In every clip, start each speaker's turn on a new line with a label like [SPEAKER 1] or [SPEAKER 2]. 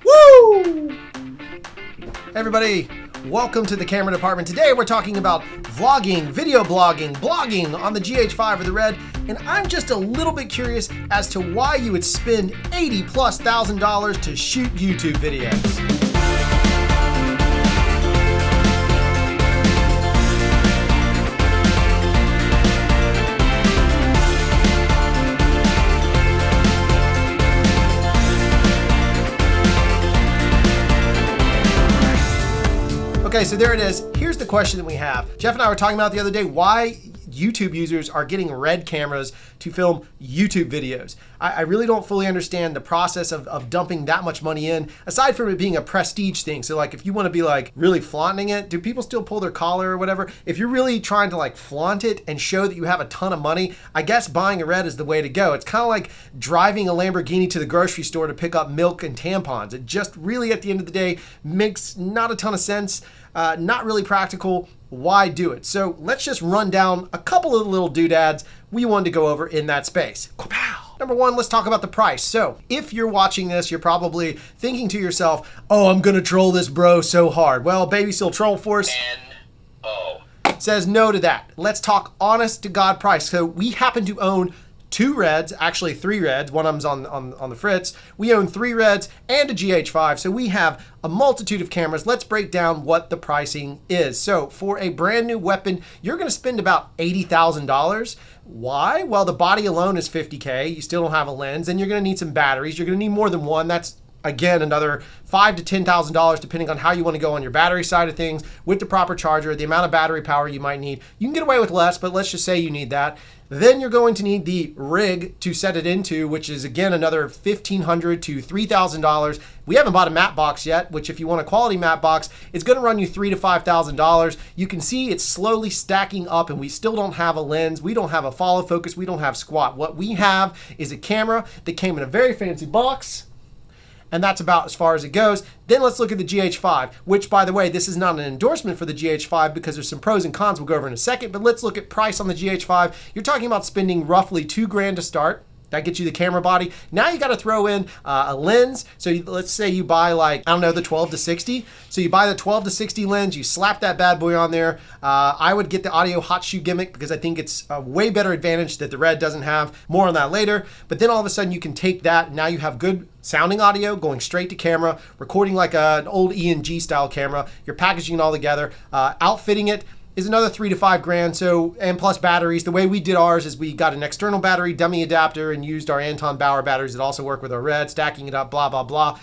[SPEAKER 1] Woo! Hey everybody, welcome to the camera department. Today we're talking about vlogging, video blogging on the GH5 or the Red, and I'm just a little bit curious as to why you would spend $80,000+ to shoot YouTube videos. Okay, so there it is. Here's the question that we have. Jeff and I were talking about the other day why YouTube users are getting Red cameras to film YouTube videos. I really don't fully understand the process of dumping that much money in, aside from it being a prestige thing. So like if you want to be like really flaunting it, do people still pull their collar or whatever? If you're really trying to like flaunt it and show that you have a ton of money, I guess buying a Red is the way to go. It's kind of like driving a Lamborghini to the grocery store to pick up milk and tampons. It just really at the end of the day makes not a ton of sense. Not really practical. Why do it? So let's just run down a couple of little doodads we wanted to go over in that space. Number one, let's talk about the price. So if you're watching this, you're probably thinking to yourself, oh, I'm gonna troll this bro so hard. Well, Baby Seal Troll Force says no to that. Let's talk honest to God price. So we happen to own 2 Reds, actually 3 Reds, one of them's on the Fritz. We own 3 Reds and a GH5, so we have a multitude of cameras. Let's break down what the pricing is. So for a brand new weapon, you're gonna spend about $80,000. Why? Well, the body alone is $50K. You still don't have a lens, and you're gonna need some batteries. You're gonna need more than one. That's again, another $5,000 to $10,000 depending on how you want to go on your battery side of things with the proper charger, the amount of battery power you might need. You can get away with less, but let's just say you need that. Then you're going to need the rig to set it into, which is again another $1,500 to $3,000. We haven't bought a matte box yet, which if you want a quality matte box, it's going to run you $3,000 to $5,000. You can see it's slowly stacking up, and we still don't have a lens. We don't have a follow focus. We don't have squat. What we have is a camera that came in a very fancy box. And that's about as far as it goes. Then let's look at the GH5, which by the way, this is not an endorsement for the GH5 because there's some pros and cons we'll go over in a second, but let's look at price on the GH5. You're talking about spending roughly $2,000 to start. That gets you the camera body. Now you got to throw in a lens. So let's say you buy like, I don't know, the 12 to 60. So you buy the 12 to 60 lens, you slap that bad boy on there. I would get the audio hot shoe gimmick because I think it's a way better advantage that the Red doesn't have. More on that later. But then all of a sudden you can take that. Now you have good sounding audio going straight to camera, recording like an old E&G style camera. You're packaging it all together, outfitting it is another $3,000 to $5,000. So, and plus batteries. The way we did ours is we got an external battery, dummy adapter, and used our Anton Bauer batteries that also work with our Red, stacking it up, blah, blah, blah.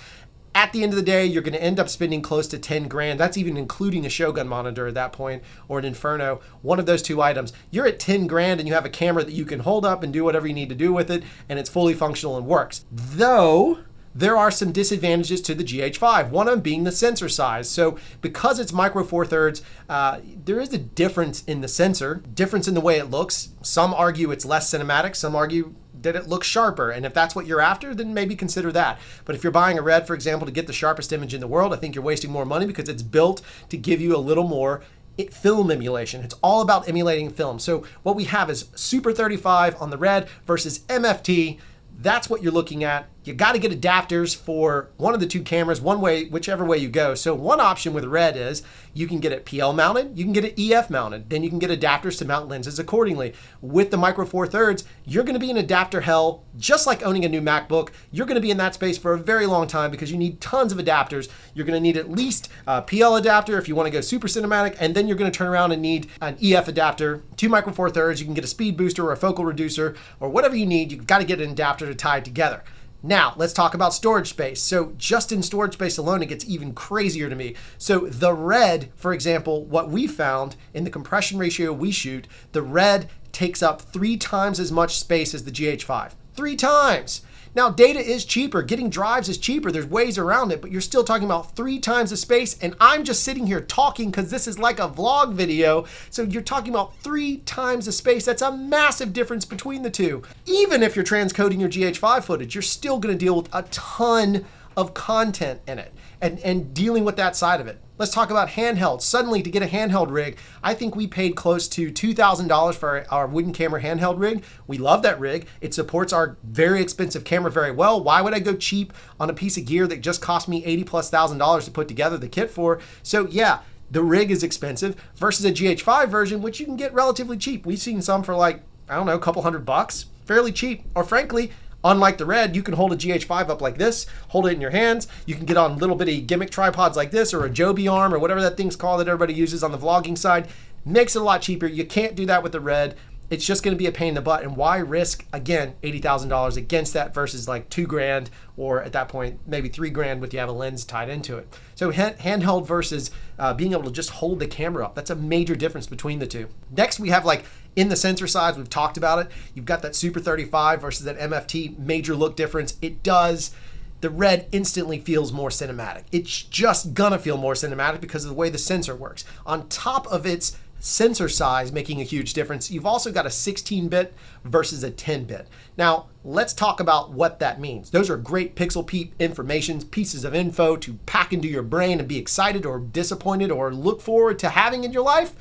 [SPEAKER 1] At the end of the day, you're gonna end up spending close to $10,000. That's even including a Shogun monitor at that point, or an Inferno, one of those 2 items. You're at $10,000 and you have a camera that you can hold up and do whatever you need to do with it, and it's fully functional and works. Though, there are some disadvantages to the GH5, one of them being the sensor size. So because it's micro four thirds, there is a difference in the sensor, difference in the way it looks. Some argue it's less cinematic, some argue that it looks sharper. And if that's what you're after, then maybe consider that. But if you're buying a Red, for example, to get the sharpest image in the world, I think you're wasting more money because it's built to give you a little more film emulation. It's all about emulating film. So what we have is Super 35 on the Red versus MFT. That's what you're looking at. You got to get adapters for one of the 2 cameras, one way, whichever way you go. So one option with Red is you can get it PL mounted, you can get it EF mounted, then you can get adapters to mount lenses accordingly. With the micro four thirds, you're going to be in adapter hell, just like owning a new MacBook. You're going to be in that space for a very long time because you need tons of adapters. You're going to need at least a PL adapter if you want to go super cinematic, and then you're going to turn around and need an EF adapter, 2 micro four thirds. You can get a speed booster or a focal reducer or whatever you need. You've got to get an adapter to tie it together. Now, let's talk about storage space. So just in storage space alone, it gets even crazier to me. So the Red, for example, what we found in the compression ratio we shoot, the Red takes up 3 times as much space as the GH5. 3 times! Now, data is cheaper. Getting drives is cheaper. There's ways around it, but you're still talking about 3 times the space, and I'm just sitting here talking because this is like a vlog video. So you're talking about 3 times the space. That's a massive difference between the two. Even if you're transcoding your GH5 footage, you're still going to deal with a ton of content in it and dealing with that side of it. Let's talk about handheld. Suddenly, to get a handheld rig, I think we paid close to $2,000 for our wooden camera handheld rig. We love that rig. It supports our very expensive camera very well. Why would I go cheap on a piece of gear that just cost me $80,000+ to put together the kit for? So yeah, the rig is expensive versus a GH5 version, which you can get relatively cheap. We've seen some for like, I don't know, a couple $100, fairly cheap. Or frankly, unlike the Red, you can hold a GH5 up like this, hold it in your hands. You can get on little bitty gimmick tripods like this, or a Joby arm, or whatever that thing's called that everybody uses on the vlogging side. Makes it a lot cheaper. You can't do that with the Red. It's just going to be a pain in the butt. And why risk, again, $80,000 against that versus like $2,000, or at that point, maybe $3,000 if you have a lens tied into it. So handheld versus being able to just hold the camera up. That's a major difference between the two. Next, we have like in the sensor size, we've talked about it. You've got that Super 35 versus that MFT, major look difference. It does. The Red instantly feels more cinematic. It's just gonna feel more cinematic because of the way the sensor works. On top of its sensor size making a huge difference, you've also got a 16-bit versus a 10-bit. Now, let's talk about what that means. Those are great pixel peep informations, pieces of info to pack into your brain and be excited or disappointed or look forward to having in your life.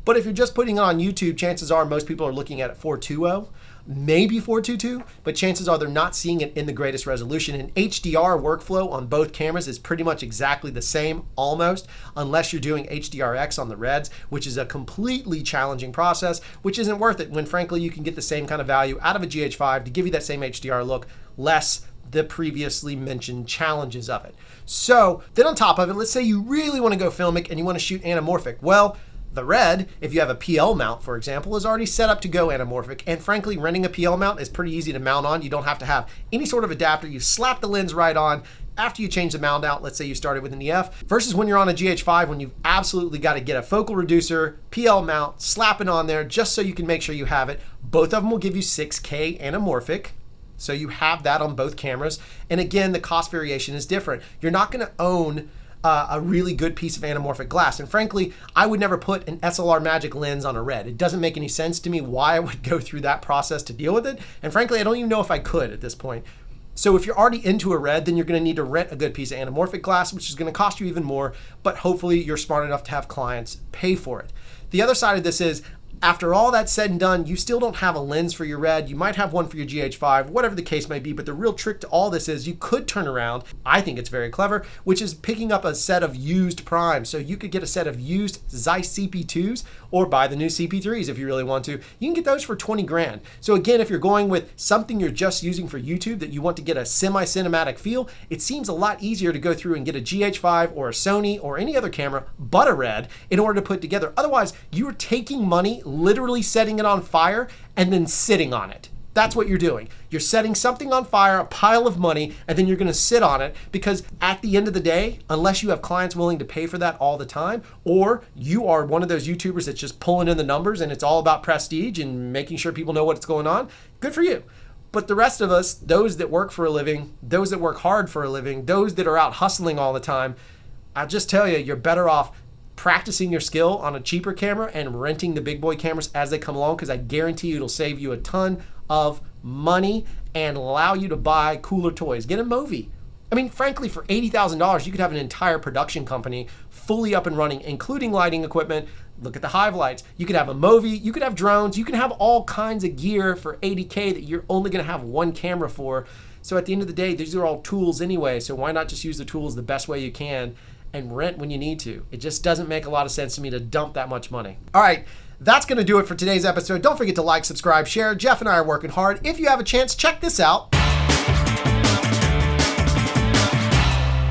[SPEAKER 1] But if you're just putting it on YouTube, chances are most people are looking at it 420, maybe 422, but chances are they're not seeing it in the greatest resolution. And HDR workflow on both cameras is pretty much exactly the same, almost, unless you're doing HDRX on the Reds, which is a completely challenging process, which isn't worth it when frankly you can get the same kind of value out of a GH5 to give you that same HDR look, less the previously mentioned challenges of it. So then on top of it, let's say you really want to go filmic and you want to shoot anamorphic. Well, the Red, if you have a PL mount, for example, is already set up to go anamorphic. And frankly, renting a PL mount is pretty easy to mount on. You don't have to have any sort of adapter. You slap the lens right on after you change the mount out. Let's say you started with an EF, versus when you're on a GH5, when you've absolutely got to get a focal reducer, PL mount, slap it on there just so you can make sure you have it. Both of them will give you 6K anamorphic. So you have that on both cameras. And again, the cost variation is different. You're not going to own a really good piece of anamorphic glass. And frankly, I would never put an SLR Magic lens on a Red. It doesn't make any sense to me why I would go through that process to deal with it. And frankly, I don't even know if I could at this point. So if you're already into a Red, then you're going to need to rent a good piece of anamorphic glass, which is going to cost you even more, but hopefully you're smart enough to have clients pay for it. The other side of this is, after all that's said and done, you still don't have a lens for your Red. You might have one for your GH5, whatever the case may be, but the real trick to all this is you could turn around, I think it's very clever, which is picking up a set of used primes. So you could get a set of used Zeiss CP2s or buy the new CP3s if you really want to. You can get those for $20,000. So again, if you're going with something you're just using for YouTube that you want to get a semi-cinematic feel, it seems a lot easier to go through and get a GH5 or a Sony or any other camera but a Red in order to put together. Otherwise, you're taking money, literally setting it on fire, and then sitting on it. That's what you're doing. You're setting something on fire, a pile of money, and then you're going to sit on it, because at the end of the day, unless you have clients willing to pay for that all the time, or you are one of those YouTubers that's just pulling in the numbers and it's all about prestige and making sure people know what's going on, good for you. But the rest of us, those that work for a living, those that work hard for a living, those that are out hustling all the time, I'll just tell you, you're better off practicing your skill on a cheaper camera and renting the big boy cameras as they come along, because I guarantee you it'll save you a ton of money and allow you to buy cooler toys. Get a Movi. I mean, frankly, for $80,000, you could have an entire production company fully up and running, including lighting equipment. Look at the Hive lights. You could have a Movi, you could have drones, you can have all kinds of gear for $80K that you're only gonna have one camera for. So at the end of the day, these are all tools anyway, so why not just use the tools the best way you can and rent when you need to? It just doesn't make a lot of sense to me to dump that much money. All right, that's going to do it for today's episode. Don't forget to like, subscribe, share. Jeff and I are working hard. If you have a chance, check this out.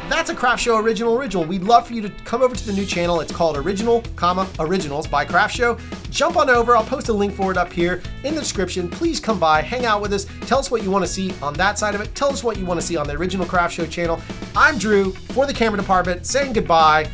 [SPEAKER 1] That's a Craft Show original. We'd love for you to come over to the new channel. It's called Originals by Craft Show. Jump on over. I'll post a link for it up here in the description. Please come by, hang out with us. Tell us what you want to see on that side of it. Tell us what you want to see on the Original Craft Show channel. I'm Drew for the camera department saying goodbye.